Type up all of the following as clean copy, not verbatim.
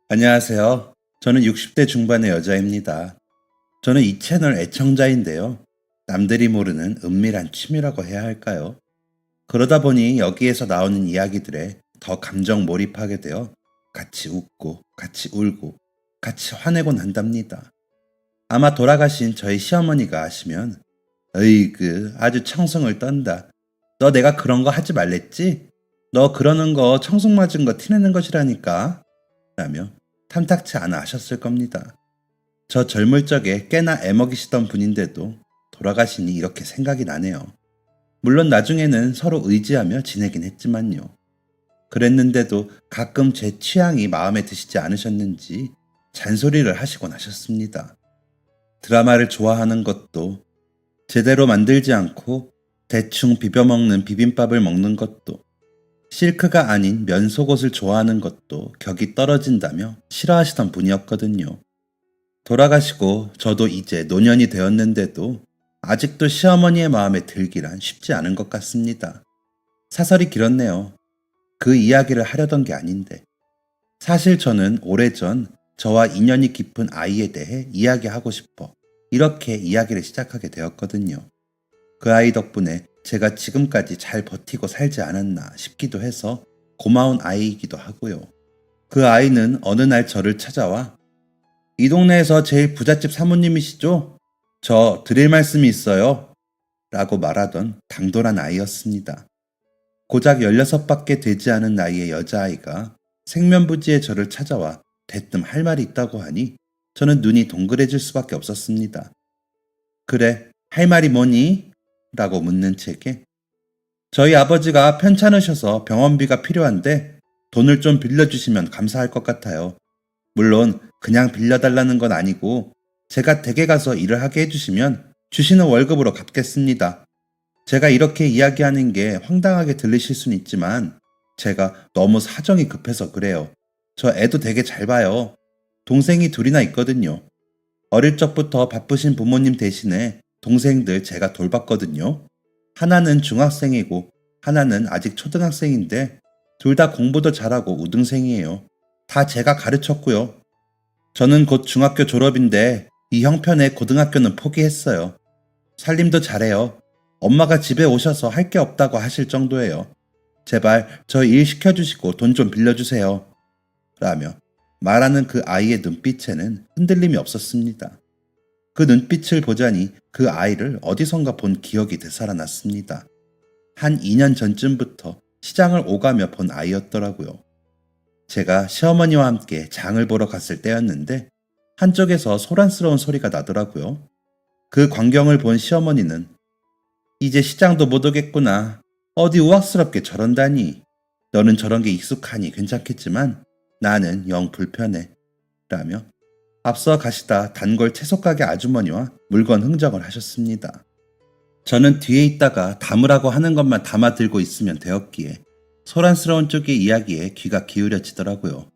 안녕하세요. 저는 60대 중반의 여자입니다. 저는 이 채널 애청자인데요. 남들이 모르는 은밀한 취미라고 해야 할까요? 그러다 보니 여기에서 나오는 이야기들에 더 감정 몰입하게 되어 같이 웃고, 같이 울고, 같이 화내곤 한답니다. 아마 돌아가신 저희 시어머니가 아시면, 으이그, 아주 청승을 떤다. 너 내가 그런 거 하지 말랬지? 너 그러는 거 청승 맞은 거 티내는 것이라니까? 라며 탐탁치 않아 하셨을 겁니다. 저 젊을 적에 꽤나 애먹이시던 분인데도 돌아가시니 이렇게 생각이 나네요. 물론 나중에는 서로 의지하며 지내긴 했지만요. 그랬는데도 가끔 제 취향이 마음에 드시지 않으셨는지 잔소리를 하시곤 하셨습니다. 드라마를 좋아하는 것도 제대로 만들지 않고 대충 비벼먹는 비빔밥을 먹는 것도 실크가 아닌 면속옷을 좋아하는 것도 격이 떨어진다며 싫어하시던 분이었거든요. 돌아가시고 저도 이제 노년이 되었는데도 아직도 시어머니의 마음에 들기란 쉽지 않은 것 같습니다. 사설이 길었네요. 그 이야기를 하려던 게 아닌데. 사실 저는 오래전 저와 인연이 깊은 아이에 대해 이야기하고 싶어 이렇게 이야기를 시작하게 되었거든요. 그 아이 덕분에 제가 지금까지 잘 버티고 살지 않았나 싶기도 해서 고마운 아이이기도 하고요. 그 아이는 어느 날 저를 찾아와 이 동네에서 제일 부잣집 사모님이시죠? 저 드릴 말씀이 있어요. 라고 말하던 당돌한 아이였습니다. 고작 16밖에 되지 않은 나이의 여자아이가 생면부지에 저를 찾아와 대뜸 할 말이 있다고 하니 저는 눈이 동그래질 수밖에 없었습니다. 그래, 할 말이 뭐니? 라고 묻는 제게 저희 아버지가 편찮으셔서 병원비가 필요한데 돈을 좀 빌려주시면 감사할 것 같아요. 물론 그냥 빌려달라는 건 아니고 제가 댁에 가서 일을 하게 해주시면 주시는 월급으로 갚겠습니다. 제가 이렇게 이야기하는 게 황당하게 들리실 수는 있지만 제가 너무 사정이 급해서 그래요. 저 애도 되게 잘 봐요. 동생이 둘이나 있거든요. 어릴 적부터 바쁘신 부모님 대신에 동생들 제가 돌봤거든요. 하나는 중학생이고 하나는 아직 초등학생인데 둘 다 공부도 잘하고 우등생이에요. 다 제가 가르쳤고요. 저는 곧 중학교 졸업인데 이 형편에 고등학교는 포기했어요. 살림도 잘해요. 엄마가 집에 오셔서 할 게 없다고 하실 정도예요. 제발 저 일 시켜주시고 돈 좀 빌려주세요. 라며 말하는 그 아이의 눈빛에는 흔들림이 없었습니다. 그 눈빛을 보자니 그 아이를 어디선가 본 기억이 되살아났습니다. 한 2년 전쯤부터 시장을 오가며 본 아이였더라고요. 제가 시어머니와 함께 장을 보러 갔을 때였는데 한쪽에서 소란스러운 소리가 나더라고요. 그 광경을 본 시어머니는 이제 시장도 못 오겠구나. 어디 우악스럽게 저런다니. 너는 저런 게 익숙하니 괜찮겠지만 나는 영 불편해. 라며 앞서 가시다 단골 채소가게 아주머니와 물건 흥정을 하셨습니다. 저는 뒤에 있다가 담으라고 하는 것만 담아 들고 있으면 되었기에 소란스러운 쪽의 이야기에 귀가 기울여지더라고요.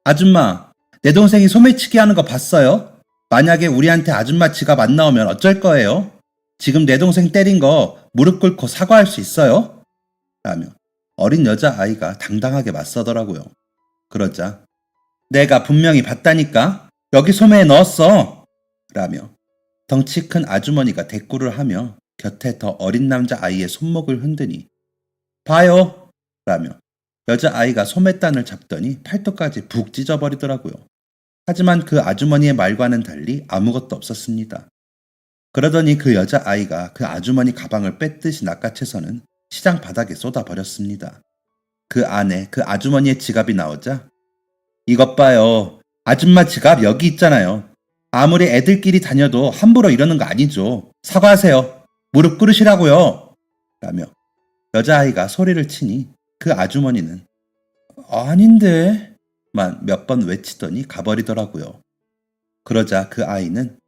아줌마, 내 동생이 소매치기 하는 거 봤어요? 만약에 우리한테 아줌마 지갑 안 나오면 어쩔 거예요? 지금 내 동생 때린 거 무릎 꿇고 사과할 수 있어요? 라며 어린 여자아이가 당당하게 맞서더라고요. 그러자 내가 분명히 봤다니까? 여기 소매에 넣었어! 라며 덩치 큰 아주머니가 대꾸를 하며 곁에 더 어린 남자아이의 손목을 흔드니 봐요! 라며 여자아이가 소매단을 잡더니 팔뚝까지 푹 찢어버리더라고요. 하지만 그 아주머니의 말과는 달리 아무것도 없었습니다. 그러더니 그 여자아이가 그 아주머니 가방을 뺏듯이 낚아채서는 시장 바닥에 쏟아버렸습니다. 그 안에 그 아주머니의 지갑이 나오자 이것 봐요. 아줌마 지갑 여기 있잖아요. 아무리 애들끼리 다녀도 함부로 이러는 거 아니죠. 사과하세요. 무릎 꿇으시라고요. 라며 여자아이가 소리를 치니 그 아주머니는 아닌데 만 몇 번 외치더니 가버리더라고요. 그러자 그 아이는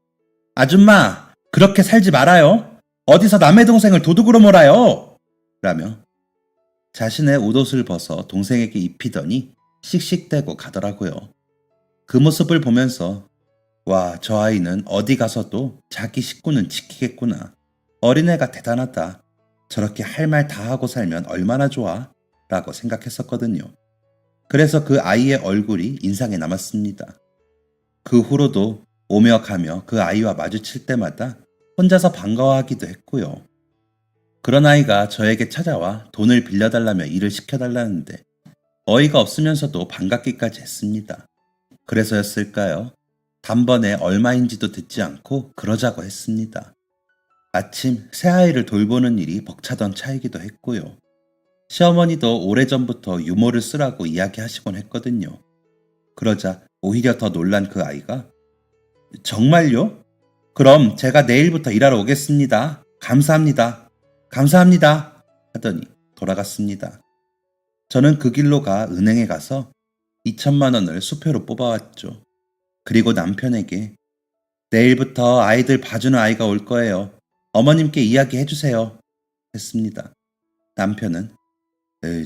아줌마 그렇게 살지 말아요. 어디서 남의 동생을 도둑으로 몰아요. 라며 자신의 옷옷을 벗어 동생에게 입히더니 씩씩대고 가더라고요. 그 모습을 보면서 와, 저 아이는 어디 가서도 자기 식구는 지키겠구나. 어린애가 대단하다. 저렇게 할 말 다 하고 살면 얼마나 좋아? 라고 생각했었거든요. 그래서 그 아이의 얼굴이 인상에 남았습니다. 그 후로도 오며 가며 그 아이와 마주칠 때마다 혼자서 반가워하기도 했고요. 그런 아이가 저에게 찾아와 돈을 빌려달라며 일을 시켜달라는데 어이가 없으면서도 반갑기까지 했습니다. 그래서였을까요? 단번에 얼마인지도 듣지 않고 그러자고 했습니다. 마침 새아이를 돌보는 일이 벅차던 차이기도 했고요. 시어머니도 오래전부터 유모를 쓰라고 이야기하시곤 했거든요. 그러자 오히려 더 놀란 그 아이가 정말요? 그럼 제가 내일부터 일하러 오겠습니다. 감사합니다. 감사합니다. 하더니 돌아갔습니다. 저는 그 길로 가 은행에 가서 2천만 원을 수표로 뽑아왔죠. 그리고 남편에게 내일부터 아이들 봐주는 아이가 올 거예요. 어머님께 이야기해 주세요. 했습니다. 남편은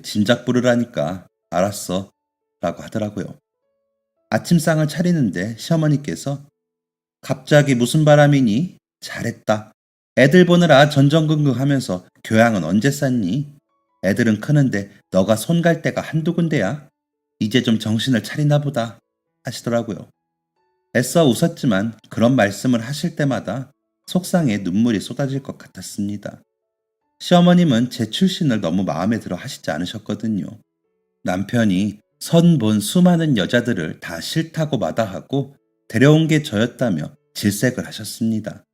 짐작 부르라니까 알았어 라고 하더라고요. 아침상을 차리는데 시어머니께서 갑자기 무슨 바람이니? 잘했다. 애들 보느라 전전긍긍하면서 교양은 언제 쌌니? 애들은 크는데 너가 손 갈 데가 한두 군데야? 이제 좀 정신을 차리나 보다 하시더라고요. 애써 웃었지만 그런 말씀을 하실 때마다 속상해 눈물이 쏟아질 것 같았습니다. 시어머님은 제 출신을 너무 마음에 들어 하시지 않으셨거든요. 남편이 선 본 수많은 여자들을 다 싫다고 마다하고 데려온 게 저였다며 질색을 하셨습니다.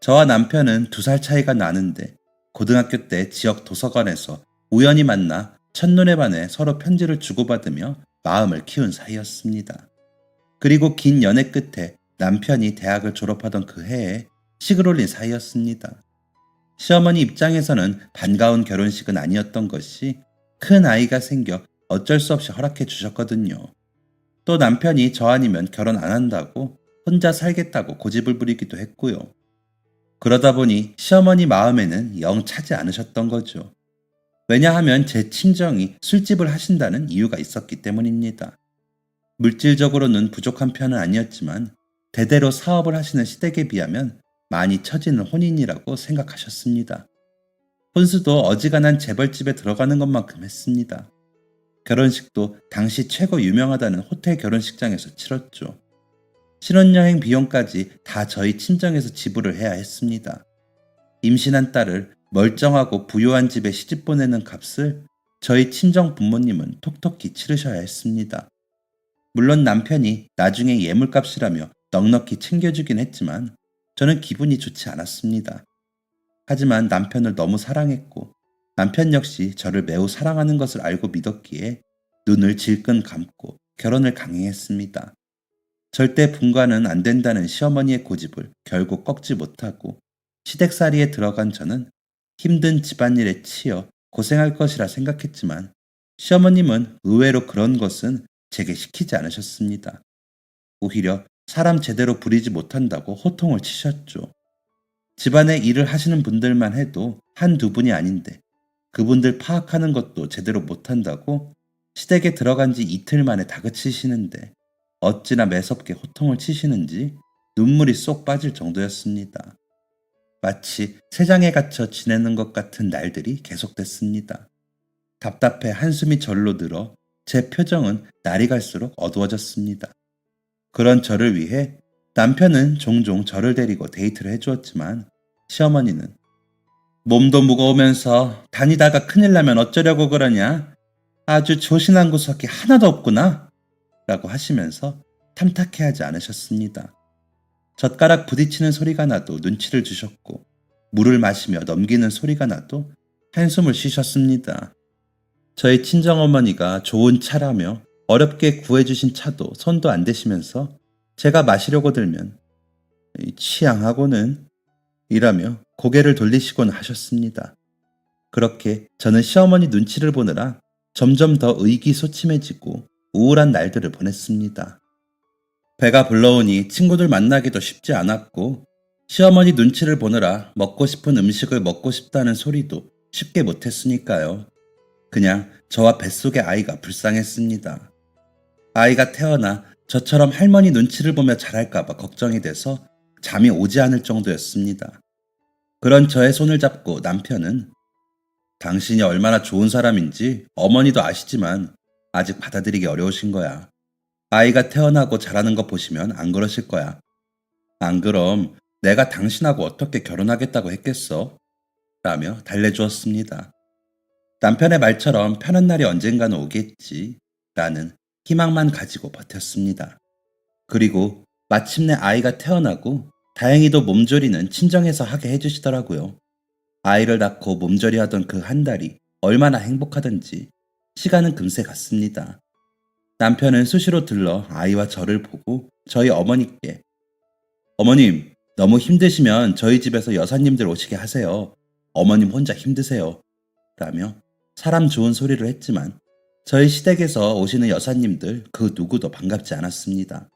저와 남편은 2살 차이가 나는데 고등학교 때 지역 도서관에서 우연히 만나 첫눈에 반해 서로 편지를 주고받으며 마음을 키운 사이였습니다. 그리고 긴 연애 끝에 남편이 대학을 졸업하던 그 해에 식을 올린 사이였습니다. 시어머니 입장에서는 반가운 결혼식은 아니었던 것이 큰 아이가 생겨 어쩔 수 없이 허락해 주셨거든요. 또 남편이 저 아니면 결혼 안 한다고 혼자 살겠다고 고집을 부리기도 했고요. 그러다 보니 시어머니 마음에는 영 차지 않으셨던 거죠. 왜냐하면 제 친정이 술집을 하신다는 이유가 있었기 때문입니다. 물질적으로는 부족한 편은 아니었지만 대대로 사업을 하시는 시댁에 비하면 많이 처지는 혼인이라고 생각하셨습니다. 혼수도 어지간한 재벌집에 들어가는 것만큼 했습니다. 결혼식도 당시 최고 유명하다는 호텔 결혼식장에서 치렀죠. 신혼여행 비용까지 다 저희 친정에서 지불을 해야 했습니다. 임신한 딸을 멀쩡하고 부유한 집에 시집 보내는 값을 저희 친정 부모님은 톡톡히 치르셔야 했습니다. 물론 남편이 나중에 예물값이라며 넉넉히 챙겨주긴 했지만 저는 기분이 좋지 않았습니다. 하지만 남편을 너무 사랑했고 남편 역시 저를 매우 사랑하는 것을 알고 믿었기에 눈을 질끈 감고 결혼을 강행했습니다. 절대 분가는 안 된다는 시어머니의 고집을 결국 꺾지 못하고 시댁살이에 들어간 저는 힘든 집안일에 치여 고생할 것이라 생각했지만 시어머님은 의외로 그런 것은 제게 시키지 않으셨습니다. 오히려 사람 제대로 부리지 못한다고 호통을 치셨죠. 집안의 일을 하시는 분들만 해도 한두 분이 아닌데 그분들 파악하는 것도 제대로 못한다고 시댁에 들어간 지 이틀 만에 다그치시는데 어찌나 매섭게 호통을 치시는지 눈물이 쏙 빠질 정도였습니다. 마치 새장에 갇혀 지내는 것 같은 날들이 계속됐습니다. 답답해 한숨이 절로 늘어 제 표정은 날이 갈수록 어두워졌습니다. 그런 저를 위해 남편은 종종 저를 데리고 데이트를 해주었지만 시어머니는 몸도 무거우면서 다니다가 큰일 나면 어쩌려고 그러냐? 아주 조신한 구석이 하나도 없구나 라고 하시면서 탐탁해하지 않으셨습니다. 젓가락 부딪히는 소리가 나도 눈치를 주셨고 물을 마시며 넘기는 소리가 나도 한숨을 쉬셨습니다. 저희 친정어머니가 좋은 차라며 어렵게 구해주신 차도 손도 안 대시면서 제가 마시려고 들면 취향하고는 이라며 고개를 돌리시곤 하셨습니다. 그렇게 저는 시어머니 눈치를 보느라 점점 더 의기소침해지고 우울한 날들을 보냈습니다. 배가 불러오니 친구들 만나기도 쉽지 않았고 시어머니 눈치를 보느라 먹고 싶은 음식을 먹고 싶다는 소리도 쉽게 못했으니까요. 그냥 저와 뱃속의 아이가 불쌍했습니다. 아이가 태어나 저처럼 할머니 눈치를 보며 자랄까봐 걱정이 돼서 잠이 오지 않을 정도였습니다. 그런 저의 손을 잡고 남편은 당신이 얼마나 좋은 사람인지 어머니도 아시지만 아직 받아들이기 어려우신 거야. 아이가 태어나고 자라는 거 보시면 안 그러실 거야. 안 그럼 내가 당신하고 어떻게 결혼하겠다고 했겠어? 라며 달래주었습니다. 남편의 말처럼 편한 날이 언젠가는 오겠지. 라는 희망만 가지고 버텼습니다. 그리고 마침내 아이가 태어나고 다행히도 몸조리는 친정에서 하게 해주시더라고요. 아이를 낳고 몸조리 하던 그 한 달이 얼마나 행복하던지 시간은 금세 갔습니다. 남편은 수시로 들러 아이와 저를 보고 저희 어머니께 어머님, 너무 힘드시면 저희 집에서 여사님들 오시게 하세요. 어머님 혼자 힘드세요. 라며 사람 좋은 소리를 했지만 저희 시댁에서 오시는 여사님들 그 누구도 반갑지 않았습니다.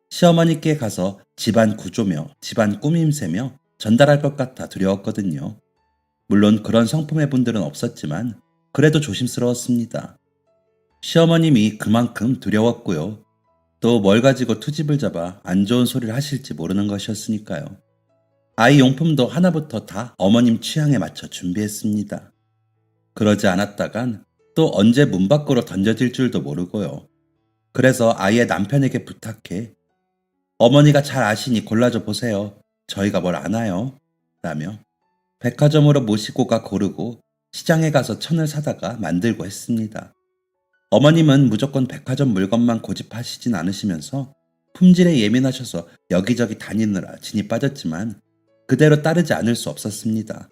시어머니께 가서 집안 구조며 집안 꾸밈새며 전달할 것 같아 두려웠거든요. 물론 그런 성품의 분들은 없었지만 그래도 조심스러웠습니다. 시어머님이 그만큼 두려웠고요. 또 뭘 가지고 투집을 잡아 안 좋은 소리를 하실지 모르는 것이었으니까요. 아이 용품도 하나부터 다 어머님 취향에 맞춰 준비했습니다. 그러지 않았다간 또 언제 문 밖으로 던져질 줄도 모르고요. 그래서 아이의 남편에게 부탁해 어머니가 잘 아시니 골라줘 보세요. 저희가 뭘 아나요? 라며 백화점으로 모시고 가 고르고 시장에 가서 천을 사다가 만들고 했습니다. 어머님은 무조건 백화점 물건만 고집하시진 않으시면서 품질에 예민하셔서 여기저기 다니느라 진이 빠졌지만 그대로 따르지 않을 수 없었습니다.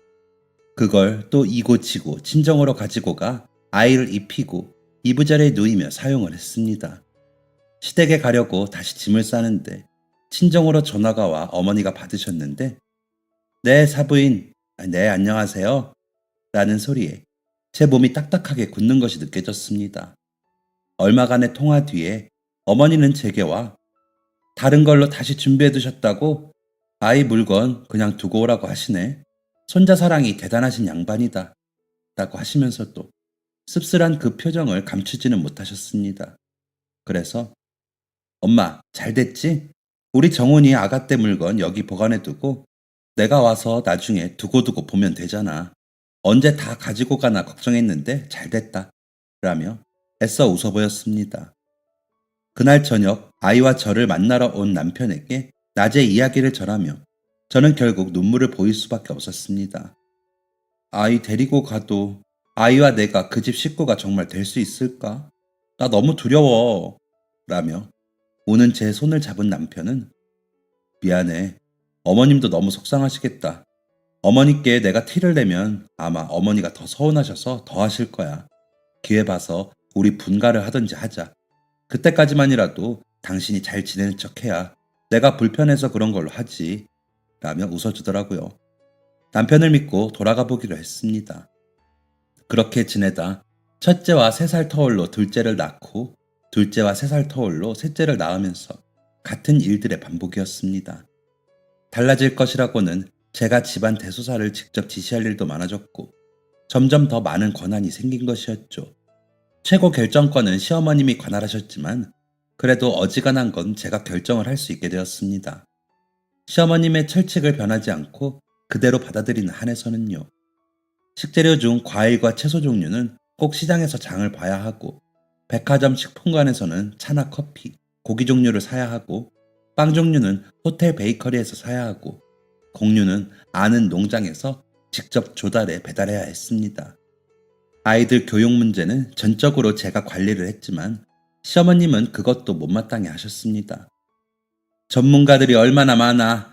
그걸 또 이고지고 친정으로 가지고 가 아이를 입히고 이부자리에 누이며 사용을 했습니다. 시댁에 가려고 다시 짐을 싸는데 친정으로 전화가 와 어머니가 받으셨는데 네 사부인, 네 안녕하세요 라는 소리에 제 몸이 딱딱하게 굳는 것이 느껴졌습니다. 얼마간의 통화 뒤에 어머니는 제게와 다른 걸로 다시 준비해 두셨다고 아이 물건 그냥 두고 오라고 하시네. 손자 사랑이 대단하신 양반이다 라고 하시면서도 씁쓸한 그 표정을 감추지는 못하셨습니다. 그래서 엄마 잘 됐지? 우리 정훈이 아가떼 물건 여기 보관해 두고 내가 와서 나중에 두고두고 보면 되잖아. 언제 다 가지고 가나 걱정했는데 잘 됐다 라며 애써 웃어 보였습니다. 그날 저녁 아이와 저를 만나러 온 남편에게 낮에 이야기를 전하며 저는 결국 눈물을 보일 수밖에 없었습니다. 아이 데리고 가도 아이와 내가 그 집 식구가 정말 될 수 있을까? 나 너무 두려워 라며 우는 제 손을 잡은 남편은 미안해. 어머님도 너무 속상하시겠다. 어머니께 내가 티를 내면 아마 어머니가 더 서운하셔서 더 하실 거야. 기회 봐서 우리 분가를 하든지 하자. 그때까지만이라도 당신이 잘 지내는 척해야 내가 불편해서 그런 걸로 하지. 라며 웃어주더라고요. 남편을 믿고 돌아가 보기로 했습니다. 그렇게 지내다 첫째와 3살 터울로 둘째를 낳고 둘째와 3살 터울로 셋째를 낳으면서 같은 일들의 반복이었습니다. 달라질 것이라고는 제가 집안 대소사를 직접 지시할 일도 많아졌고 점점 더 많은 권한이 생긴 것이었죠. 최고 결정권은 시어머님이 관할하셨지만 그래도 어지간한 건 제가 결정을 할 수 있게 되었습니다. 시어머님의 철칙을 변하지 않고 그대로 받아들이는 한에서는요. 식재료 중 과일과 채소 종류는 꼭 시장에서 장을 봐야 하고 백화점 식품관에서는 차나 커피, 고기 종류를 사야 하고 빵 종류는 호텔 베이커리에서 사야 하고 곡류는 아는 농장에서 직접 조달해 배달해야 했습니다. 아이들 교육 문제는 전적으로 제가 관리를 했지만 시어머님은 그것도 못마땅해 하셨습니다. 전문가들이 얼마나 많아.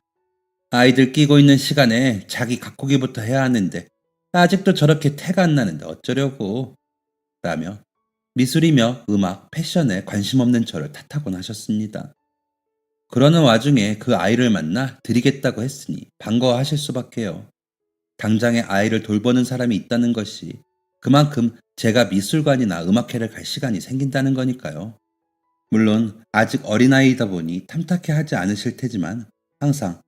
아이들 끼고 있는 시간에 자기 가꾸기부터 해야 하는데 아직도 저렇게 태가 안 나는데 어쩌려고 라며 미술이며 음악, 패션에 관심 없는 저를 탓하곤 하셨습니다. 그러는 와중에 그 아이를 만나 드리겠다고 했으니 반가워하실 수밖에요. 당장에 아이를 돌보는 사람이 있다는 것이 그만큼 제가 미술관이나 음악회를 갈 시간이 생긴다는 거니까요. 물론 아직 어린아이이다 보니 탐탁해 하지 않으실 테지만 항상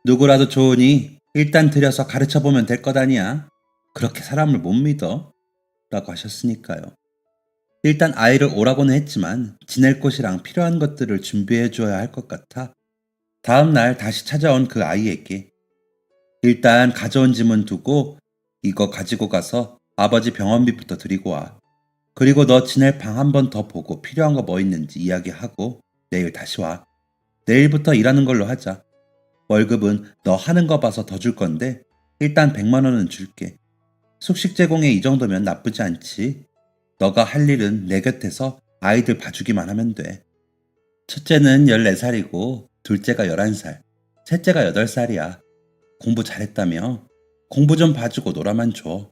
누구라도 좋으니 일단 들여서 가르쳐보면 될 것 아니야. 그렇게 사람을 못 믿어. 라고 하셨으니까요. 일단 아이를 오라고는 했지만 지낼 곳이랑 필요한 것들을 준비해 줘야 할 것 같아 다음 날 다시 찾아온 그 아이에게 일단 가져온 짐은 두고 이거 가지고 가서 아버지 병원비부터 드리고 와. 그리고 너 지낼 방 한 번 더 보고 필요한 거 뭐 있는지 이야기하고 내일 다시 와. 내일부터 일하는 걸로 하자. 월급은 너 하는 거 봐서 더 줄 건데 일단 100만 원은 줄게. 숙식 제공에 이 정도면 나쁘지 않지. 너가 할 일은 내 곁에서 아이들 봐주기만 하면 돼. 첫째는 14살이고 둘째가 11살, 셋째가 8살이야. 공부 잘했다며? 공부 좀 봐주고 놀아만 줘.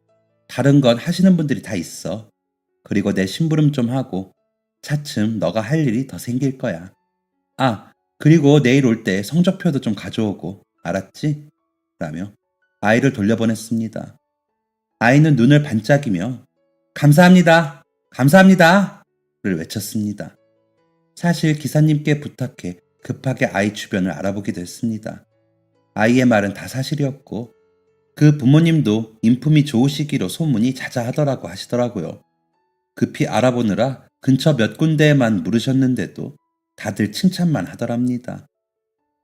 다른 건 하시는 분들이 다 있어. 그리고 내 심부름 좀 하고 차츰 너가 할 일이 더 생길 거야. 아, 그리고 내일 올 때 성적표도 좀 가져오고, 알았지? 라며 아이를 돌려보냈습니다. 아이는 눈을 반짝이며 감사합니다. 감사합니다. 를 외쳤습니다. 사실 기사님께 부탁해 급하게 아이 주변을 알아보기도 했습니다. 아이의 말은 다 사실이었고 그 부모님도 인품이 좋으시기로 소문이 자자하더라고 하시더라고요. 급히 알아보느라 근처 몇 군데에만 물으셨는데도 다들 칭찬만 하더랍니다.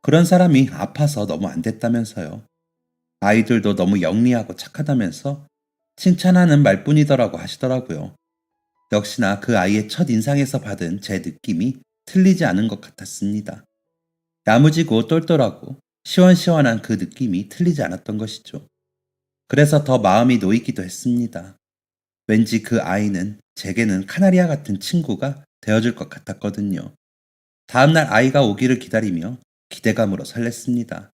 그런 사람이 아파서 너무 안 됐다면서요. 아이들도 너무 영리하고 착하다면서 칭찬하는 말뿐이더라고 하시더라고요. 역시나 그 아이의 첫 인상에서 받은 제 느낌이 틀리지 않은 것 같았습니다. 야무지고 똘똘하고 시원시원한 그 느낌이 틀리지 않았던 것이죠. 그래서 더 마음이 놓이기도 했습니다. 왠지 그 아이는 제게는 카나리아 같은 친구가 되어줄 것 같았거든요. 다음날 아이가 오기를 기다리며 기대감으로 설렜습니다.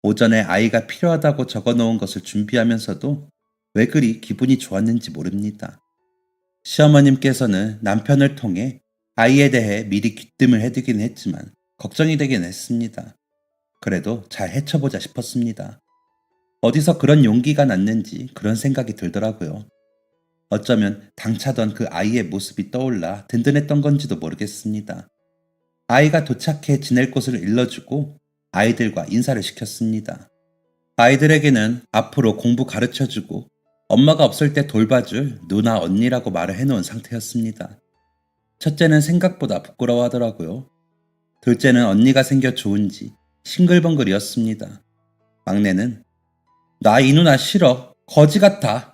오전에 아이가 필요하다고 적어놓은 것을 준비하면서도 왜 그리 기분이 좋았는지 모릅니다. 시어머님께서는 남편을 통해 아이에 대해 미리 귀뜸을 해두긴 했지만 걱정이 되긴 했습니다. 그래도 잘 헤쳐보자 싶었습니다. 어디서 그런 용기가 났는지 그런 생각이 들더라고요. 어쩌면 당차던 그 아이의 모습이 떠올라 든든했던 건지도 모르겠습니다. 아이가 도착해 지낼 곳을 일러주고 아이들과 인사를 시켰습니다. 아이들에게는 앞으로 공부 가르쳐주고 엄마가 없을 때 돌봐줄 누나 언니라고 말을 해놓은 상태였습니다. 첫째는 생각보다 부끄러워하더라고요. 둘째는 언니가 생겨 좋은지 싱글벙글이었습니다. 막내는 나 이 누나 싫어. 거지 같아.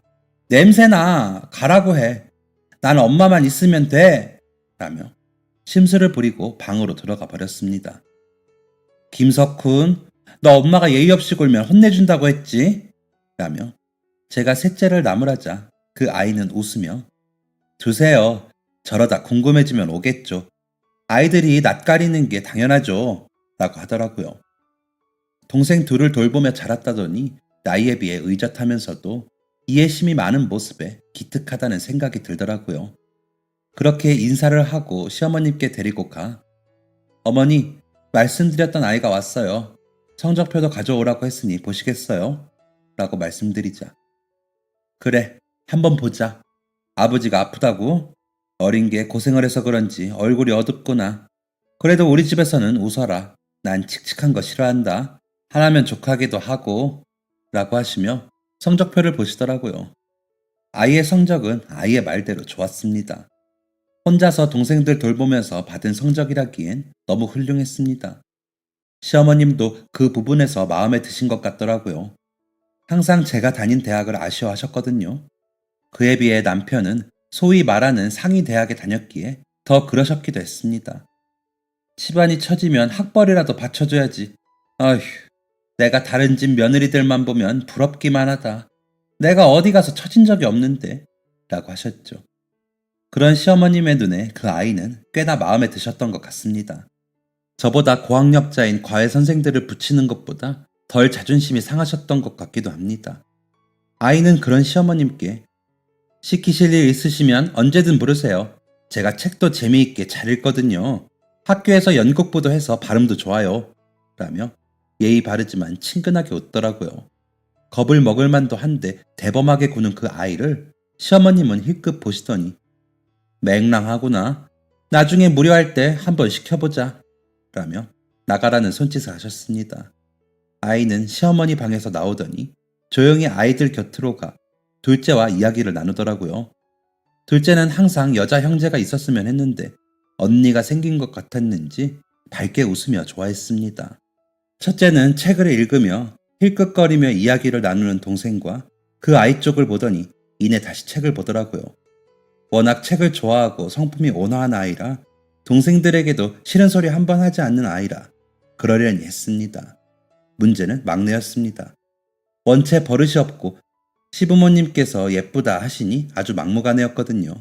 냄새나. 가라고 해. 난 엄마만 있으면 돼. 라며 심술을 부리고 방으로 들어가 버렸습니다. 김석훈, 너 엄마가 예의 없이 굴면 혼내준다고 했지? 라며 제가 셋째를 나무라자 그 아이는 웃으며 두세요. 저러다 궁금해지면 오겠죠. 아이들이 낯가리는 게 당연하죠. 라고 하더라고요. 동생 둘을 돌보며 자랐다더니 나이에 비해 의젓하면서도 이해심이 많은 모습에 기특하다는 생각이 들더라고요. 그렇게 인사를 하고 시어머님께 데리고 가 어머니, 말씀드렸던 아이가 왔어요. 성적표도 가져오라고 했으니 보시겠어요? 라고 말씀드리자. 그래, 한번 보자. 아버지가 아프다고? 어린 게 고생을 해서 그런지 얼굴이 어둡구나. 그래도 우리 집에서는 웃어라. 난 칙칙한 거 싫어한다. 하나면 족하기도 하고 라고 하시며 성적표를 보시더라고요. 아이의 성적은 아이의 말대로 좋았습니다. 혼자서 동생들 돌보면서 받은 성적이라기엔 너무 훌륭했습니다. 시어머님도 그 부분에서 마음에 드신 것 같더라고요. 항상 제가 다닌 대학을 아쉬워하셨거든요. 그에 비해 남편은 소위 말하는 상위 대학에 다녔기에 더 그러셨기도 했습니다. 집안이 처지면 학벌이라도 받쳐줘야지. 아휴, 내가 다른 집 며느리들만 보면 부럽기만 하다. 내가 어디 가서 처진 적이 없는데 라고 하셨죠. 그런 시어머님의 눈에 그 아이는 꽤나 마음에 드셨던 것 같습니다. 저보다 고학력자인 과외 선생들을 붙이는 것보다 덜 자존심이 상하셨던 것 같기도 합니다. 아이는 그런 시어머님께 시키실 일 있으시면 언제든 부르세요. 제가 책도 재미있게 잘 읽거든요. 학교에서 연극부도 해서 발음도 좋아요. 라며 예의 바르지만 친근하게 웃더라고요. 겁을 먹을 만도 한데 대범하게 구는 그 아이를 시어머님은 힐끗 보시더니 맹랑하구나. 나중에 무료할 때 한번 시켜보자. 라며 나가라는 손짓을 하셨습니다. 아이는 시어머니 방에서 나오더니 조용히 아이들 곁으로 가 둘째와 이야기를 나누더라고요. 둘째는 항상 여자 형제가 있었으면 했는데 언니가 생긴 것 같았는지 밝게 웃으며 좋아했습니다. 첫째는 책을 읽으며 힐끗거리며 이야기를 나누는 동생과 그 아이 쪽을 보더니 이내 다시 책을 보더라고요. 워낙 책을 좋아하고 성품이 온화한 아이라 동생들에게도 싫은 소리 한 번 하지 않는 아이라 그러려니 했습니다. 문제는 막내였습니다. 원체 버릇이 없고 시부모님께서 예쁘다 하시니 아주 막무가내였거든요.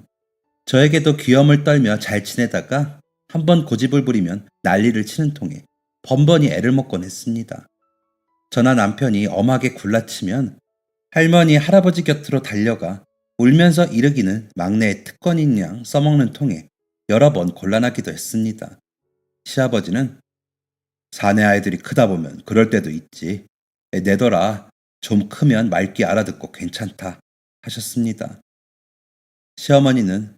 저에게도 귀염을 떨며 잘 지내다가 한번 고집을 부리면 난리를 치는 통에 번번이 애를 먹곤 했습니다. 저나 남편이 엄하게 굴라치면 할머니, 할아버지 곁으로 달려가 울면서 이르기는 막내의 특권인 양 써먹는 통에 여러 번 곤란하기도 했습니다. 시아버지는 사내 아이들이 크다 보면 그럴 때도 있지. 내더라. 좀 크면 말귀 알아듣고 괜찮다 하셨습니다. 시어머니는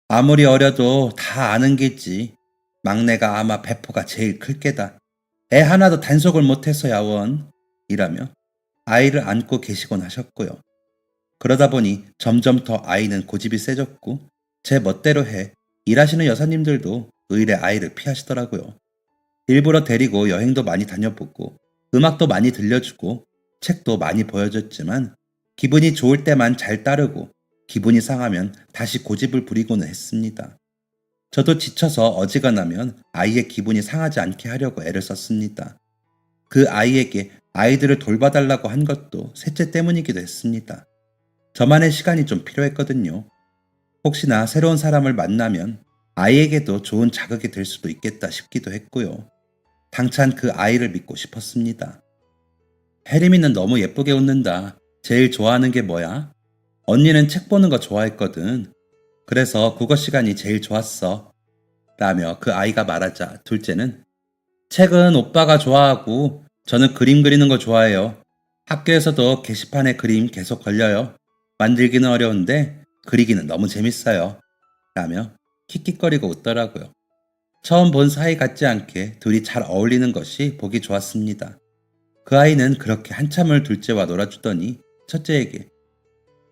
아무리 어려도 다 아는 게지. 막내가 아마 배포가 제일 클 게다. 애 하나도 단속을 못해서야 원. 이라며 아이를 안고 계시곤 하셨고요. 그러다 보니 점점 더 아이는 고집이 세졌고 제 멋대로 해 일하시는 여사님들도 의례 아이를 피하시더라고요. 일부러 데리고 여행도 많이 다녀보고 음악도 많이 들려주고 책도 많이 보여줬지만 기분이 좋을 때만 잘 따르고 기분이 상하면 다시 고집을 부리고는 했습니다. 저도 지쳐서 어지간하면 아이의 기분이 상하지 않게 하려고 애를 썼습니다. 그 아이에게 아이들을 돌봐달라고 한 것도 셋째 때문이기도 했습니다. 저만의 시간이 좀 필요했거든요. 혹시나 새로운 사람을 만나면 아이에게도 좋은 자극이 될 수도 있겠다 싶기도 했고요. 당찬 그 아이를 믿고 싶었습니다. 혜림이는 너무 예쁘게 웃는다. 제일 좋아하는 게 뭐야? 언니는 책 보는 거 좋아했거든. 그래서 국어 시간이 제일 좋았어. 라며 그 아이가 말하자 둘째는 책은 오빠가 좋아하고 저는 그림 그리는 거 좋아해요. 학교에서도 게시판에 그림 계속 걸려요. 만들기는 어려운데 그리기는 너무 재밌어요. 라며 킥킥거리고 웃더라고요. 처음 본 사이 같지 않게 둘이 잘 어울리는 것이 보기 좋았습니다. 그 아이는 그렇게 한참을 둘째와 놀아주더니 첫째에게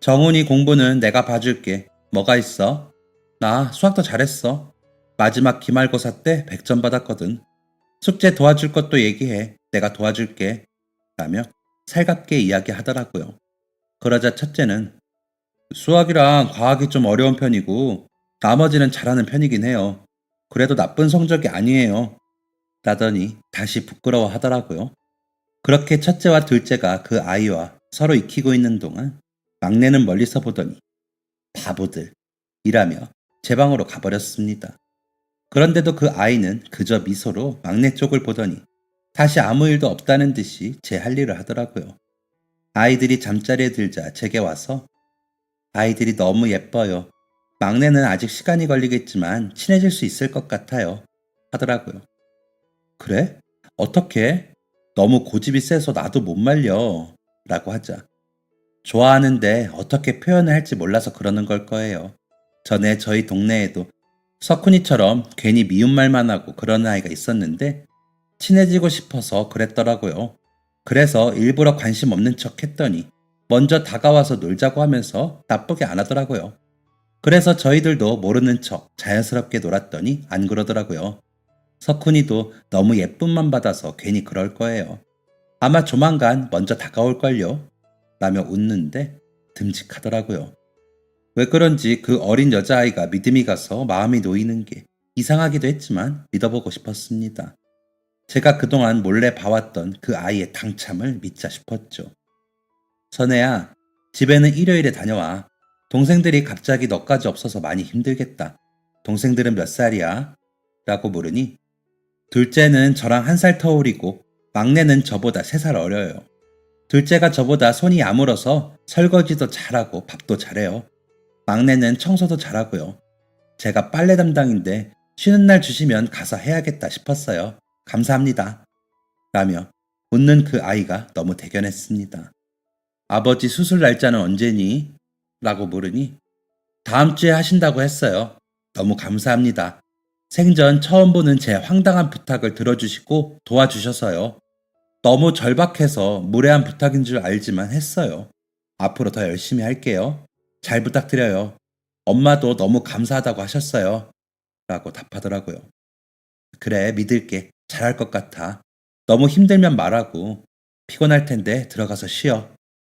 정훈이 공부는 내가 봐줄게. 뭐가 있어? 나 수학도 잘했어. 마지막 기말고사 때 100점 받았거든. 숙제 도와줄 것도 얘기해. 내가 도와줄게. 라며 살갑게 이야기하더라고요. 그러자 첫째는 수학이랑 과학이 좀 어려운 편이고 나머지는 잘하는 편이긴 해요. 그래도 나쁜 성적이 아니에요. 라더니 다시 부끄러워 하더라고요. 그렇게 첫째와 둘째가 그 아이와 서로 익히고 있는 동안 막내는 멀리서 보더니 바보들 이라며 제 방으로 가버렸습니다. 그런데도 그 아이는 그저 미소로 막내 쪽을 보더니 다시 아무 일도 없다는 듯이 제 할 일을 하더라고요. 아이들이 잠자리에 들자 제게 와서 아이들이 너무 예뻐요. 막내는 아직 시간이 걸리겠지만 친해질 수 있을 것 같아요. 하더라고요. 그래? 어떻게? 너무 고집이 세서 나도 못 말려. 라고 하자. 좋아하는데 어떻게 표현을 할지 몰라서 그러는 걸 거예요. 전에 저희 동네에도 석훈이처럼 괜히 미운 말만 하고 그러는 아이가 있었는데 친해지고 싶어서 그랬더라고요. 그래서 일부러 관심 없는 척 했더니 먼저 다가와서 놀자고 하면서 나쁘게 안 하더라고요. 그래서 저희들도 모르는 척 자연스럽게 놀았더니 안 그러더라고요. 석훈이도 너무 예쁨만 받아서 괜히 그럴 거예요. 아마 조만간 먼저 다가올걸요. 라며 웃는데 듬직하더라고요. 왜 그런지 그 어린 여자아이가 믿음이 가서 마음이 놓이는 게 이상하기도 했지만 믿어보고 싶었습니다. 제가 그동안 몰래 봐왔던 그 아이의 당참을 믿자 싶었죠. 선혜야, 집에는 일요일에 다녀와. 동생들이 갑자기 너까지 없어서 많이 힘들겠다. 동생들은 몇 살이야? 라고 물으니 둘째는 저랑 1살 터울이고 막내는 저보다 3살 어려요. 둘째가 저보다 손이 야물어서 설거지도 잘하고 밥도 잘해요. 막내는 청소도 잘하고요. 제가 빨래 담당인데 쉬는 날 주시면 가서 해야겠다 싶었어요. 감사합니다. 라며 웃는 그 아이가 너무 대견했습니다. 아버지 수술 날짜는 언제니? 라고 물으니 다음 주에 하신다고 했어요. 너무 감사합니다. 생전 처음 보는 제 황당한 부탁을 들어주시고 도와주셔서요. 너무 절박해서 무례한 부탁인 줄 알지만 했어요. 앞으로 더 열심히 할게요. 잘 부탁드려요. 엄마도 너무 감사하다고 하셨어요. 라고 답하더라고요. 그래, 믿을게. 잘할 것 같아. 너무 힘들면 말하고 피곤할 텐데 들어가서 쉬어.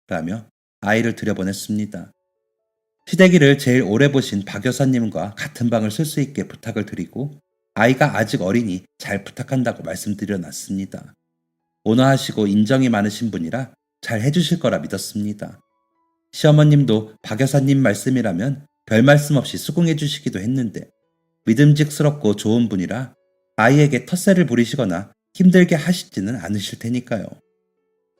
라며 아이를 들여보냈습니다. 시댁이를 제일 오래 보신 박 여사님과 같은 방을 쓸 수 있게 부탁을 드리고 아이가 아직 어리니 잘 부탁한다고 말씀드려 놨습니다. 온화하시고 인정이 많으신 분이라 잘 해주실 거라 믿었습니다. 시어머님도 박 여사님 말씀이라면 별 말씀 없이 수긍해 주시기도 했는데 믿음직스럽고 좋은 분이라 아이에게 텃세를 부리시거나 힘들게 하시지는 않으실 테니까요.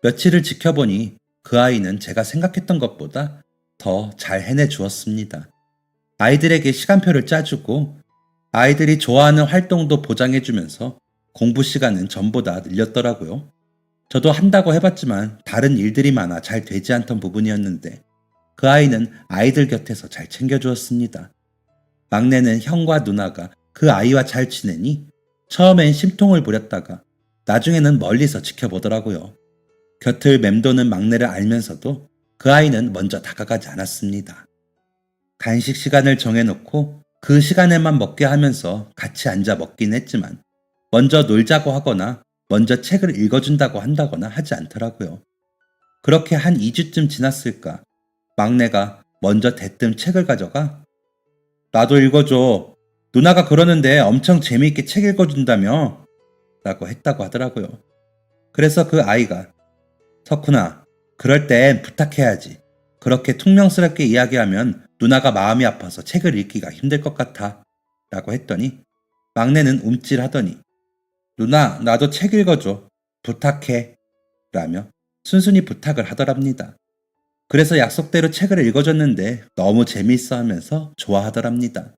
며칠을 지켜보니 그 아이는 제가 생각했던 것보다 더 잘 해내 주었습니다. 아이들에게 시간표를 짜주고 아이들이 좋아하는 활동도 보장해주면서 공부 시간은 전보다 늘렸더라고요. 저도 한다고 해봤지만 다른 일들이 많아 잘 되지 않던 부분이었는데 그 아이는 아이들 곁에서 잘 챙겨주었습니다. 막내는 형과 누나가 그 아이와 잘 지내니 처음엔 심통을 부렸다가 나중에는 멀리서 지켜보더라고요. 곁을 맴도는 막내를 알면서도 그 아이는 먼저 다가가지 않았습니다. 간식 시간을 정해놓고 그 시간에만 먹게 하면서 같이 앉아 먹긴 했지만 먼저 놀자고 하거나 먼저 책을 읽어준다고 한다거나 하지 않더라고요. 그렇게 한 2주쯤 지났을까 막내가 먼저 대뜸 책을 가져가 나도 읽어줘. 누나가 그러는데 엄청 재미있게 책 읽어준다며? 라고 했다고 하더라고요. 그래서 그 아이가 석훈아, 그럴 땐 부탁해야지. 그렇게 퉁명스럽게 이야기하면 누나가 마음이 아파서 책을 읽기가 힘들 것 같아. 라고 했더니 막내는 움찔하더니 누나, 나도 책 읽어줘. 부탁해. 라며 순순히 부탁을 하더랍니다. 그래서 약속대로 책을 읽어줬는데 너무 재미있어 하면서 좋아하더랍니다.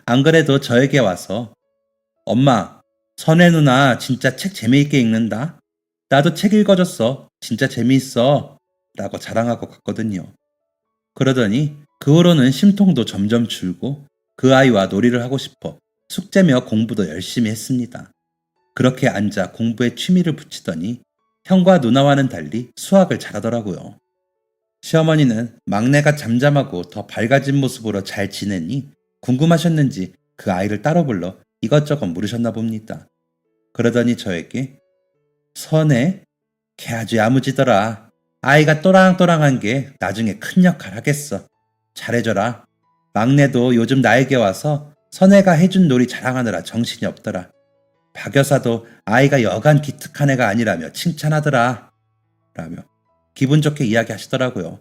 안 그래도 저에게 와서 엄마, 선혜 누나 진짜 책 재미있게 읽는다. 나도 책 읽어줬어. 진짜 재미있어. 라고 자랑하고 갔거든요. 그러더니 그 후로는 심통도 점점 줄고 그 아이와 놀이를 하고 싶어 숙제며 공부도 열심히 했습니다. 그렇게 앉아 공부에 취미를 붙이더니 형과 누나와는 달리 수학을 잘하더라고요. 시어머니는 막내가 잠잠하고 더 밝아진 모습으로 잘 지내니 궁금하셨는지 그 아이를 따로 불러 이것저것 물으셨나 봅니다. 그러더니 저에게 선해? 걔 아주 야무지더라. 아이가 또랑또랑한 게 나중에 큰 역할 하겠어. 잘해줘라. 막내도 요즘 나에게 와서 선혜가 해준 놀이 자랑하느라 정신이 없더라. 박 여사도 아이가 여간 기특한 애가 아니라며 칭찬하더라. 라며 기분 좋게 이야기하시더라고요.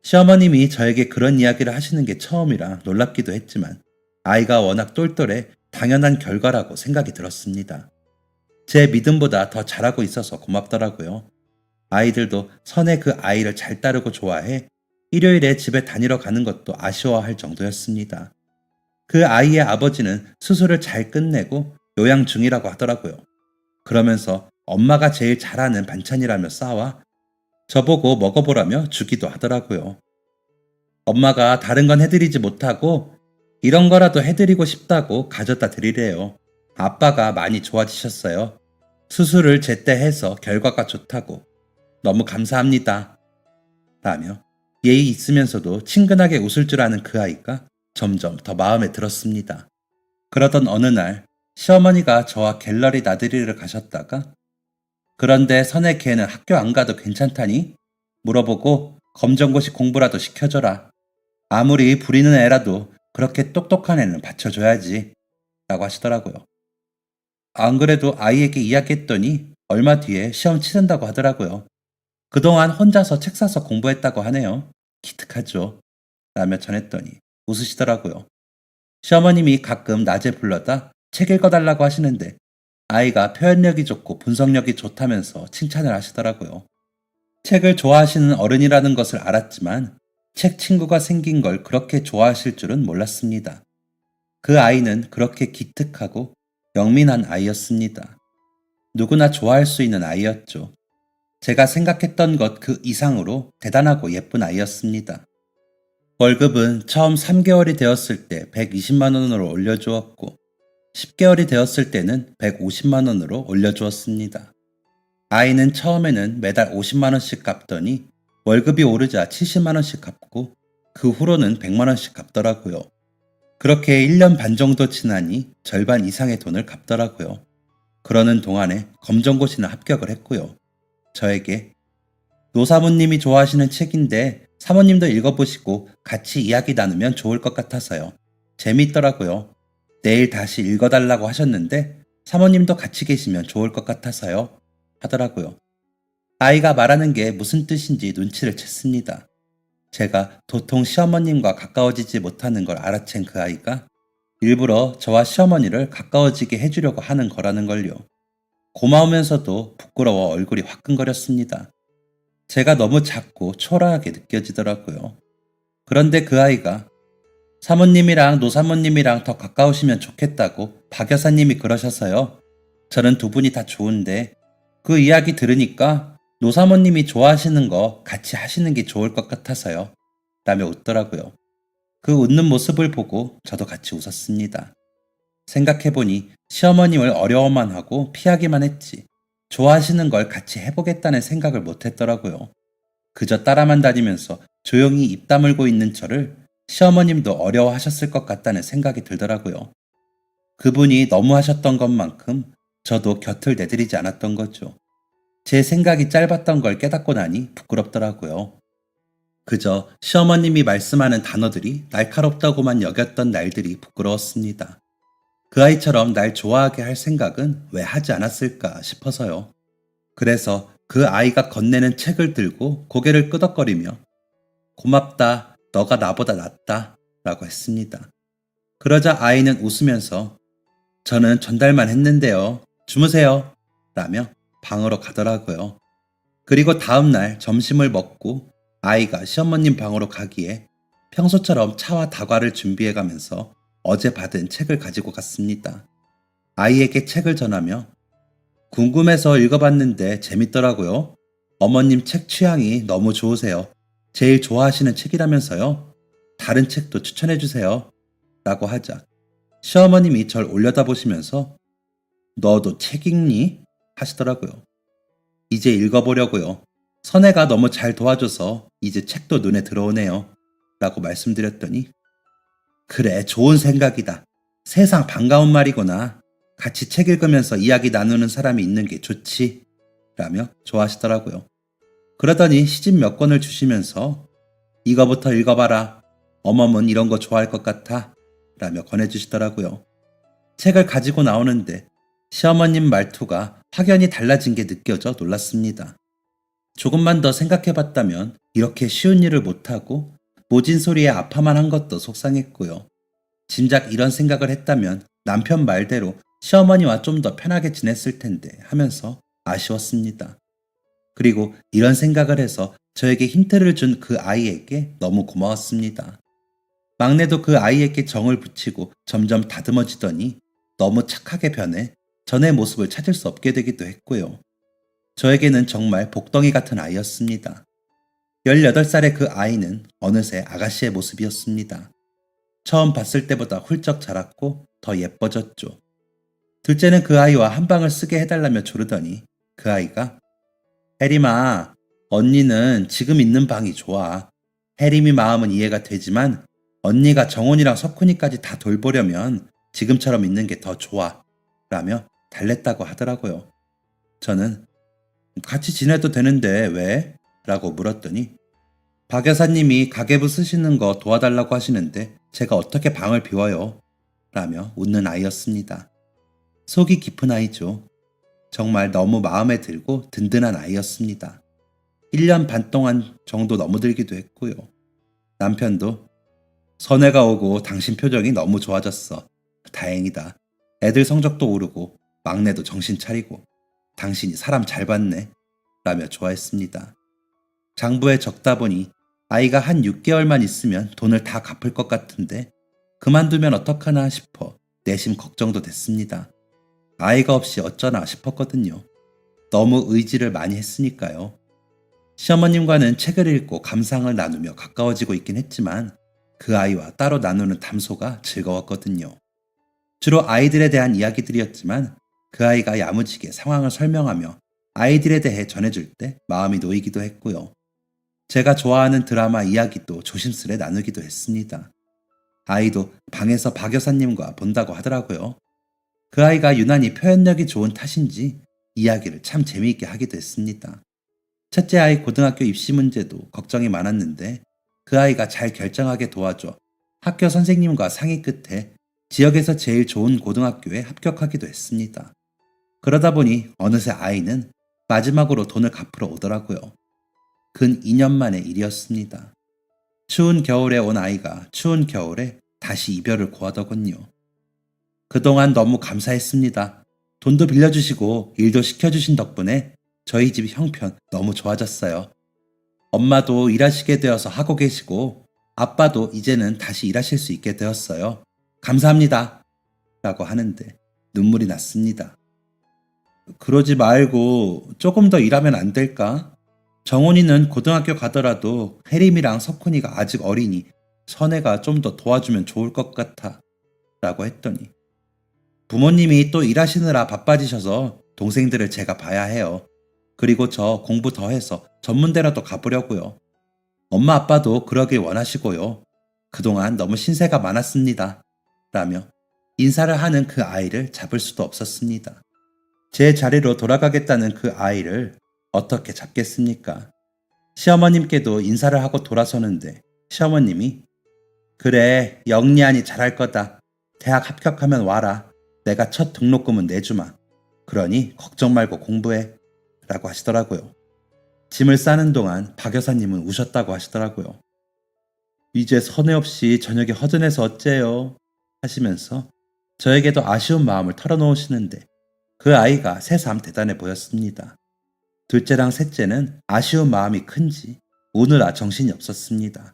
시어머님이 저에게 그런 이야기를 하시는 게 처음이라 놀랍기도 했지만 아이가 워낙 똘똘해 당연한 결과라고 생각이 들었습니다. 제 믿음보다 더 잘하고 있어서 고맙더라고요. 아이들도 선의 그 아이를 잘 따르고 좋아해 일요일에 집에 다니러 가는 것도 아쉬워할 정도였습니다. 그 아이의 아버지는 수술을 잘 끝내고 요양 중이라고 하더라고요. 그러면서 엄마가 제일 잘하는 반찬이라며 싸와 저보고 먹어보라며 주기도 하더라고요. 엄마가 다른 건 해드리지 못하고 이런 거라도 해드리고 싶다고 가져다 드리래요. 아빠가 많이 좋아지셨어요. 수술을 제때 해서 결과가 좋다고. 너무 감사합니다. 라며 예의 있으면서도 친근하게 웃을 줄 아는 그 아이가 점점 더 마음에 들었습니다. 그러던 어느 날 시어머니가 저와 갤러리 나들이를 가셨다가 그런데 선의 걔는 학교 안 가도 괜찮다니? 물어보고 검정고시 공부라도 시켜줘라. 아무리 부리는 애라도 그렇게 똑똑한 애는 받쳐줘야지. 라고 하시더라고요. 안 그래도 아이에게 이야기했더니 얼마 뒤에 시험 치른다고 하더라고요. 그동안 혼자서 책 사서 공부했다고 하네요. 기특하죠. 라며 전했더니 웃으시더라고요. 시어머님이 가끔 낮에 불러다 책 읽어달라고 하시는데 아이가 표현력이 좋고 분석력이 좋다면서 칭찬을 하시더라고요. 책을 좋아하시는 어른이라는 것을 알았지만 책 친구가 생긴 걸 그렇게 좋아하실 줄은 몰랐습니다. 그 아이는 그렇게 기특하고 영민한 아이였습니다. 누구나 좋아할 수 있는 아이였죠. 제가 생각했던 것 그 이상으로 대단하고 예쁜 아이였습니다. 월급은 처음 3개월이 되었을 때 120만 원으로 올려주었고 10개월이 되었을 때는 150만 원으로 올려주었습니다. 아이는 처음에는 매달 50만 원씩 갚더니 월급이 오르자 70만 원씩 갚고 그 후로는 100만 원씩 갚더라고요. 그렇게 1년 반 정도 지나니 절반 이상의 돈을 갚더라고요. 그러는 동안에 검정고시는 합격을 했고요. 저에게 노사모님이 좋아하시는 책인데 사모님도 읽어보시고 같이 이야기 나누면 좋을 것 같아서요. 재미있더라고요. 내일 다시 읽어달라고 하셨는데 사모님도 같이 계시면 좋을 것 같아서요. 하더라고요. 아이가 말하는 게 무슨 뜻인지 눈치를 챘습니다. 제가 도통 시어머님과 가까워지지 못하는 걸 알아챈 그 아이가 일부러 저와 시어머니를 가까워지게 해주려고 하는 거라는 걸요. 고마우면서도 부끄러워 얼굴이 화끈거렸습니다. 제가 너무 작고 초라하게 느껴지더라고요. 그런데 그 아이가 사모님이랑 노사모님이랑 더 가까우시면 좋겠다고 박 여사님이 그러셔서요. 저는 두 분이 다 좋은데 그 이야기 들으니까 노사모님이 좋아하시는 거 같이 하시는 게 좋을 것 같아서요. 라며 웃더라고요. 그 웃는 모습을 보고 저도 같이 웃었습니다. 생각해보니 시어머님을 어려워만 하고 피하기만 했지 좋아하시는 걸 같이 해보겠다는 생각을 못했더라고요. 그저 따라만 다니면서 조용히 입 다물고 있는 저를 시어머님도 어려워하셨을 것 같다는 생각이 들더라고요. 그분이 너무 하셨던 것만큼 저도 곁을 내드리지 않았던 거죠. 제 생각이 짧았던 걸 깨닫고 나니 부끄럽더라고요. 그저 시어머님이 말씀하는 단어들이 날카롭다고만 여겼던 날들이 부끄러웠습니다. 그 아이처럼 날 좋아하게 할 생각은 왜 하지 않았을까 싶어서요. 그래서 그 아이가 건네는 책을 들고 고개를 끄덕거리며 고맙다, 너가 나보다 낫다 라고 했습니다. 그러자 아이는 웃으면서 저는 전달만 했는데요. 주무세요 라며 방으로 가더라고요. 그리고 다음날 점심을 먹고 아이가 시어머님 방으로 가기에 평소처럼 차와 다과를 준비해가면서 어제 받은 책을 가지고 갔습니다. 아이에게 책을 전하며 궁금해서 읽어봤는데 재밌더라고요. 어머님 책 취향이 너무 좋으세요. 제일 좋아하시는 책이라면서요. 다른 책도 추천해주세요. 라고 하자 시어머님이 절 올려다보시면서 너도 책 읽니? 하시더라고요. 이제 읽어보려고요. 선혜가 너무 잘 도와줘서 이제 책도 눈에 들어오네요. 라고 말씀드렸더니 그래, 좋은 생각이다. 세상 반가운 말이구나. 같이 책 읽으면서 이야기 나누는 사람이 있는 게 좋지. 라며 좋아하시더라고요. 그러더니 시집 몇 권을 주시면서 이거부터 읽어봐라. 어멈은 이런 거 좋아할 것 같아. 라며 권해주시더라고요. 책을 가지고 나오는데 시어머님 말투가 확연히 달라진 게 느껴져 놀랐습니다. 조금만 더 생각해봤다면 이렇게 쉬운 일을 못하고 모진 소리에 아파만 한 것도 속상했고요. 진작 이런 생각을 했다면 남편 말대로 시어머니와 좀 더 편하게 지냈을 텐데 하면서 아쉬웠습니다. 그리고 이런 생각을 해서 저에게 힌트를 준 그 아이에게 너무 고마웠습니다. 막내도 그 아이에게 정을 붙이고 점점 다듬어지더니 너무 착하게 변해 전의 모습을 찾을 수 없게 되기도 했고요. 저에게는 정말 복덩이 같은 아이였습니다. 18살의 그 아이는 어느새 아가씨의 모습이었습니다. 처음 봤을 때보다 훌쩍 자랐고 더 예뻐졌죠. 둘째는 그 아이와 한 방을 쓰게 해달라며 조르더니 그 아이가 혜림아, 언니는 지금 있는 방이 좋아. 혜림이 마음은 이해가 되지만 언니가 정훈이랑 석훈이까지 다 돌보려면 지금처럼 있는 게 더 좋아. 라며 달랬다고 하더라고요. 저는 같이 지내도 되는데 왜? 라고 물었더니 박 여사님이 가계부 쓰시는 거 도와달라고 하시는데 제가 어떻게 방을 비워요? 라며 웃는 아이였습니다. 속이 깊은 아이죠. 정말 너무 마음에 들고 든든한 아이였습니다. 1년 반 동안 정도 너무 들기도 했고요. 남편도 선혜가 오고 당신 표정이 너무 좋아졌어. 다행이다. 애들 성적도 오르고 막내도 정신 차리고 당신이 사람 잘 봤네. 라며 좋아했습니다. 장부에 적다 보니 아이가 한 6개월만 있으면 돈을 다 갚을 것 같은데 그만두면 어떡하나 싶어 내심 걱정도 됐습니다. 아이가 없이 어쩌나 싶었거든요. 너무 의지를 많이 했으니까요. 시어머님과는 책을 읽고 감상을 나누며 가까워지고 있긴 했지만 그 아이와 따로 나누는 담소가 즐거웠거든요. 주로 아이들에 대한 이야기들이었지만 그 아이가 야무지게 상황을 설명하며 아이들에 대해 전해줄 때 마음이 놓이기도 했고요. 제가 좋아하는 드라마 이야기도 조심스레 나누기도 했습니다. 아이도 방에서 박 여사님과 본다고 하더라고요. 그 아이가 유난히 표현력이 좋은 탓인지 이야기를 참 재미있게 하기도 했습니다. 첫째 아이 고등학교 입시 문제도 걱정이 많았는데 그 아이가 잘 결정하게 도와줘 학교 선생님과 상의 끝에 지역에서 제일 좋은 고등학교에 합격하기도 했습니다. 그러다 보니 어느새 아이는 마지막으로 돈을 갚으러 오더라고요. 근 2년 만의 일이었습니다. 추운 겨울에 온 아이가 추운 겨울에 다시 이별을 고하더군요. 그동안 너무 감사했습니다. 돈도 빌려주시고 일도 시켜주신 덕분에 저희 집 형편 너무 좋아졌어요. 엄마도 일하시게 되어서 하고 계시고 아빠도 이제는 다시 일하실 수 있게 되었어요. 감사합니다. 라고 하는데 눈물이 났습니다. 그러지 말고 조금 더 일하면 안 될까? 정훈이는 고등학교 가더라도 혜림이랑 석훈이가 아직 어리니 선혜가 좀 더 도와주면 좋을 것 같아. 라고 했더니 부모님이 또 일하시느라 바빠지셔서 동생들을 제가 봐야 해요. 그리고 저 공부 더 해서 전문대라도 가보려고요. 엄마 아빠도 그러길 원하시고요. 그동안 너무 신세가 많았습니다. 라며 인사를 하는 그 아이를 잡을 수도 없었습니다. 제 자리로 돌아가겠다는 그 아이를 어떻게 잡겠습니까? 시어머님께도 인사를 하고 돌아서는데 시어머님이 그래 영리하니 잘할 거다. 대학 합격하면 와라. 내가 첫 등록금은 내주마. 그러니 걱정 말고 공부해. 라고 하시더라고요. 짐을 싸는 동안 박 여사님은 우셨다고 하시더라고요. 이제 선회 없이 저녁에 허전해서 어째요? 하시면서 저에게도 아쉬운 마음을 털어놓으시는데 그 아이가 새삼 대단해 보였습니다. 둘째랑 셋째는 아쉬운 마음이 큰지 우느라 정신이 없었습니다.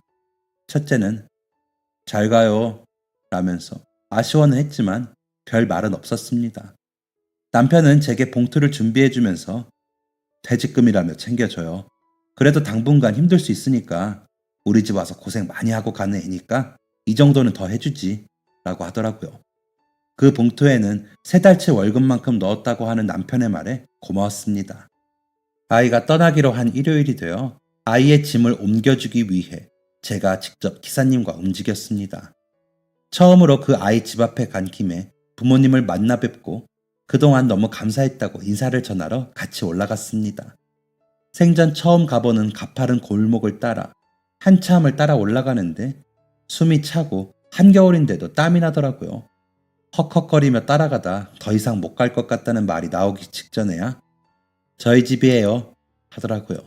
첫째는 잘 가요 라면서 아쉬워는 했지만 별 말은 없었습니다. 남편은 제게 봉투를 준비해주면서 퇴직금이라며 챙겨줘요. 그래도 당분간 힘들 수 있으니까 우리 집 와서 고생 많이 하고 가는 애니까 이 정도는 더 해주지 라고 하더라고요. 그 봉투에는 3달치 월급만큼 넣었다고 하는 남편의 말에 고마웠습니다. 아이가 떠나기로 한 일요일이 되어 아이의 짐을 옮겨주기 위해 제가 직접 기사님과 움직였습니다. 처음으로 그 아이 집 앞에 간 김에 부모님을 만나 뵙고 그동안 너무 감사했다고 인사를 전하러 같이 올라갔습니다. 생전 처음 가보는 가파른 골목을 따라 한참을 따라 올라가는데 숨이 차고 한겨울인데도 땀이 나더라고요. 헉헉거리며 따라가다 더 이상 못 갈 것 같다는 말이 나오기 직전에야 저희 집이에요 하더라고요.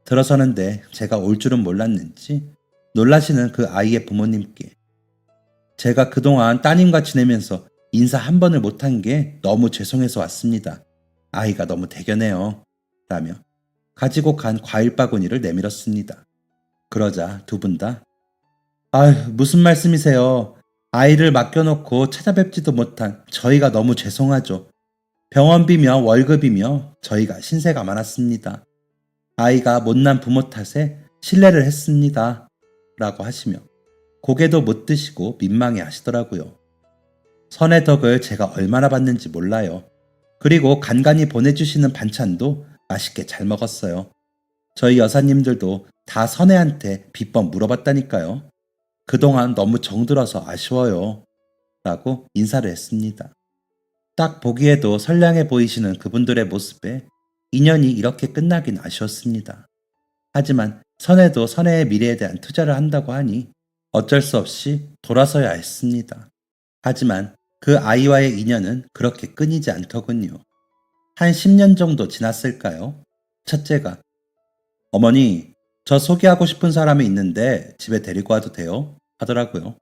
들어서는데 제가 올 줄은 몰랐는지 놀라시는 그 아이의 부모님께 제가 그동안 따님과 지내면서 인사 한 번을 못한 게 너무 죄송해서 왔습니다. 아이가 너무 대견해요. 라며 가지고 간 과일 바구니를 내밀었습니다. 그러자 두 분 다 아휴 무슨 말씀이세요. 아이를 맡겨놓고 찾아뵙지도 못한 저희가 너무 죄송하죠. 병원비며 월급이며 저희가 신세가 많았습니다. 아이가 못난 부모 탓에 실례를 했습니다. 라고 하시며 고개도 못 드시고 민망해 하시더라고요. 선의 덕을 제가 얼마나 받는지 몰라요. 그리고 간간히 보내주시는 반찬도 맛있게 잘 먹었어요. 저희 여사님들도 다 선혜한테 비법 물어봤다니까요. 그동안 너무 정들어서 아쉬워요. 라고 인사를 했습니다. 딱 보기에도 선량해 보이시는 그분들의 모습에 인연이 이렇게 끝나긴 아쉬웠습니다. 하지만 선혜도 선혜의 미래에 대한 투자를 한다고 하니 어쩔 수 없이 돌아서야 했습니다. 하지만 그 아이와의 인연은 그렇게 끊이지 않더군요. 한 10년 정도 지났을까요? 첫째가 어머니, 저 소개하고 싶은 사람이 있는데 집에 데리고 와도 돼요? 하더라고요.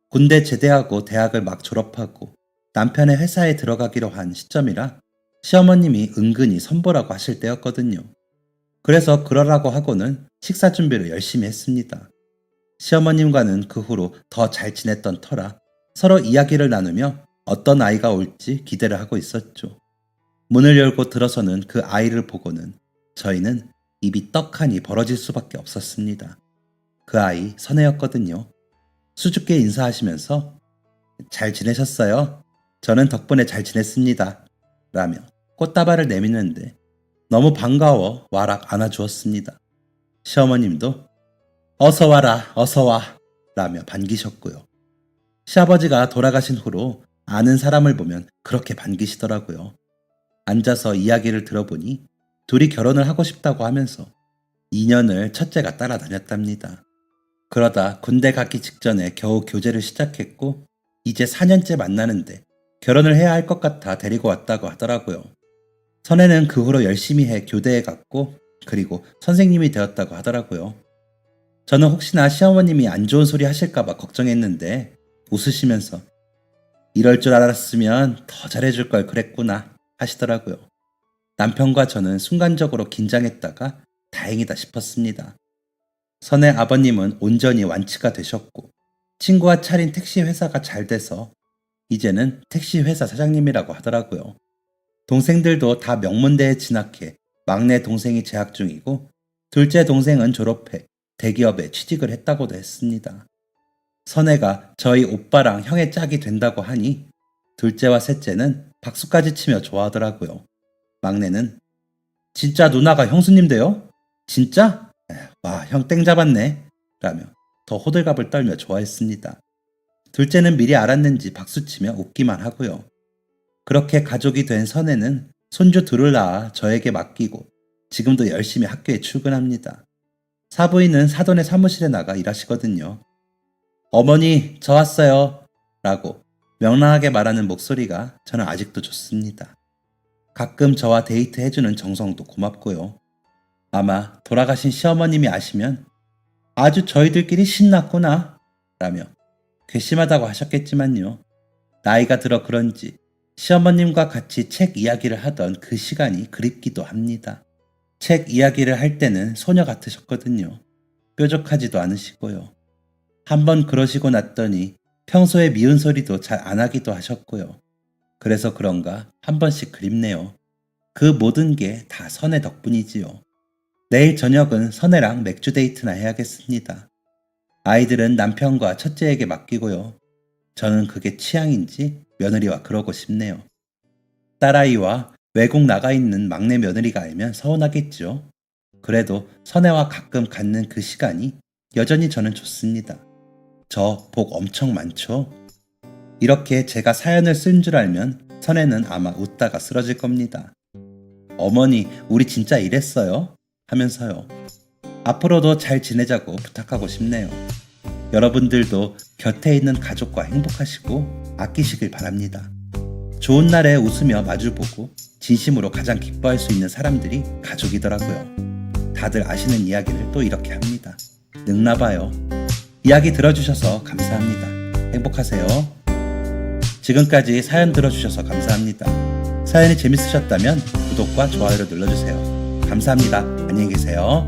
군대 제대하고 대학을 막 졸업하고 남편의 회사에 들어가기로 한 시점이라 시어머님이 은근히 선보라고 하실 때였거든요. 그래서 그러라고 하고는 식사 준비를 열심히 했습니다. 시어머님과는 그 후로 더 잘 지냈던 터라 서로 이야기를 나누며 어떤 아이가 올지 기대를 하고 있었죠. 문을 열고 들어서는 그 아이를 보고는 저희는 입이 떡하니 벌어질 수밖에 없었습니다. 그 아이 선혜였거든요. 수줍게 인사하시면서 잘 지내셨어요? 저는 덕분에 잘 지냈습니다. 라며 꽃다발을 내미는데 너무 반가워 와락 안아주었습니다. 시어머님도 어서 와라 어서 와 라며 반기셨고요. 시아버지가 돌아가신 후로 아는 사람을 보면 그렇게 반기시더라고요. 앉아서 이야기를 들어보니 둘이 결혼을 하고 싶다고 하면서 2년을 첫째가 따라다녔답니다. 그러다 군대 가기 직전에 겨우 교제를 시작했고 이제 4년째 만나는데 결혼을 해야 할 것 같아 데리고 왔다고 하더라고요. 선혜는 그 후로 열심히 해 교대에 갔고 그리고 선생님이 되었다고 하더라고요. 저는 혹시나 시어머님이 안 좋은 소리 하실까봐 걱정했는데 웃으시면서 이럴 줄 알았으면 더 잘해줄 걸 그랬구나 하시더라고요. 남편과 저는 순간적으로 긴장했다가 다행이다 싶었습니다. 선의 아버님은 온전히 완치가 되셨고 친구와 차린 택시 회사가 잘 돼서 이제는 택시 회사 사장님이라고 하더라고요. 동생들도 다 명문대에 진학해 막내 동생이 재학 중이고 둘째 동생은 졸업해 대기업에 취직을 했다고도 했습니다. 선혜가 저희 오빠랑 형의 짝이 된다고 하니 둘째와 셋째는 박수까지 치며 좋아하더라고요. 막내는 진짜 누나가 형수님 돼요? 진짜? 와, 형 땡 잡았네 라며 더 호들갑을 떨며 좋아했습니다. 둘째는 미리 알았는지 박수치며 웃기만 하고요. 그렇게 가족이 된 선혜는 손주 둘을 낳아 저에게 맡기고 지금도 열심히 학교에 출근합니다. 사부인은 사돈의 사무실에 나가 일하시거든요. 어머니, 저 왔어요 라고 명랑하게 말하는 목소리가 저는 아직도 좋습니다. 가끔 저와 데이트 해주는 정성도 고맙고요. 아마 돌아가신 시어머님이 아시면 아주 저희들끼리 신났구나 라며 괘씸하다고 하셨겠지만요. 나이가 들어 그런지 시어머님과 같이 책 이야기를 하던 그 시간이 그립기도 합니다. 책 이야기를 할 때는 소녀 같으셨거든요. 뾰족하지도 않으시고요. 한번 그러시고 났더니 평소에 미운 소리도 잘 안 하기도 하셨고요. 그래서 그런가 한 번씩 그립네요. 그 모든 게 다 선혜 덕분이지요. 내일 저녁은 선혜랑 맥주 데이트나 해야겠습니다. 아이들은 남편과 첫째에게 맡기고요. 저는 그게 취향인지 며느리와 그러고 싶네요. 딸아이와 외국 나가 있는 막내 며느리가 알면 서운하겠죠. 그래도 선혜와 가끔 갖는 그 시간이 여전히 저는 좋습니다. 저 복 엄청 많죠? 이렇게 제가 사연을 쓴 줄 알면 선혜는 아마 웃다가 쓰러질 겁니다. 어머니, 우리 진짜 이랬어요? 하면서요. 앞으로도 잘 지내자고 부탁하고 싶네요. 여러분들도 곁에 있는 가족과 행복하시고 아끼시길 바랍니다. 좋은 날에 웃으며 마주보고 진심으로 가장 기뻐할 수 있는 사람들이 가족이더라고요. 다들 아시는 이야기를 또 이렇게 합니다. 늙나봐요. 이야기 들어주셔서 감사합니다. 행복하세요. 지금까지 사연 들어주셔서 감사합니다. 사연이 재밌으셨다면 구독과 좋아요를 눌러주세요. 감사합니다. 안녕히 계세요.